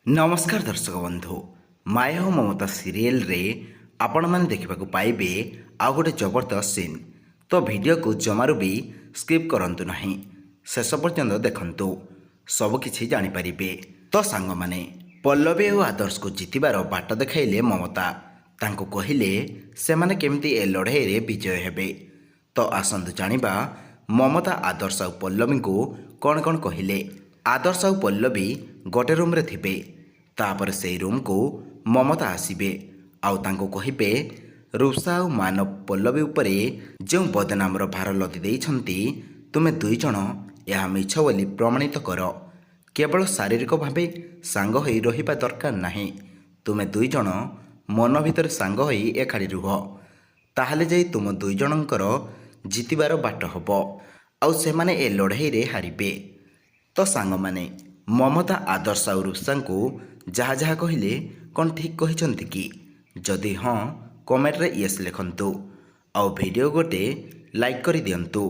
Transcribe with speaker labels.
Speaker 1: नमस्कार दर्शक बंधु माया और ममता सीरियल रे आपण मैंने देखा पाइबे आउ गोटे जबरदस्त सीन। तो वीडियो को जमारू भी स्किप करंतु नहीं, शेष पर्यंत देखंतु सबकिछि जानिपारिबे। तो सांग माने पल्लवी और आदर्श को जितबार बाट देखाइले ममता। तांको कहिले सेमाने केमती ए लड़ाई रे विजय हेबे। तो आसंतु जानिबा ममता आदर्श और पल्लवी को कौन कौन कहिले। आदर्श और पल्लवी गोटे रूम रे थिबे। तापर से रूम को ममता आसबे आउ तांको कहिबे रुषा और मानव पल्लवी उपरे जो बदनामर भार लदी देइछंती तुमे दुई जण यह मिछ बोली प्रमाणित कर। केवल शारीरिक भावे सांग होई रहिबा दरकार नाही, तुमे दुई जण मन भितर सांग होई एखाड़ी रुह, ताहले जाई तुम दुई जणकर जितिबार बाट हबो आउ सेमाने ए लड़ाई रे हारिबे। तो सांग माने ममता आदर्श और रुषा को जहाँ जहाँ कहले कौन ठीक कहिछंती कि? जदि हाँ कमेंट रे यस लिखंतु आउ वीडियो गोटे लाइक करि दियंतु।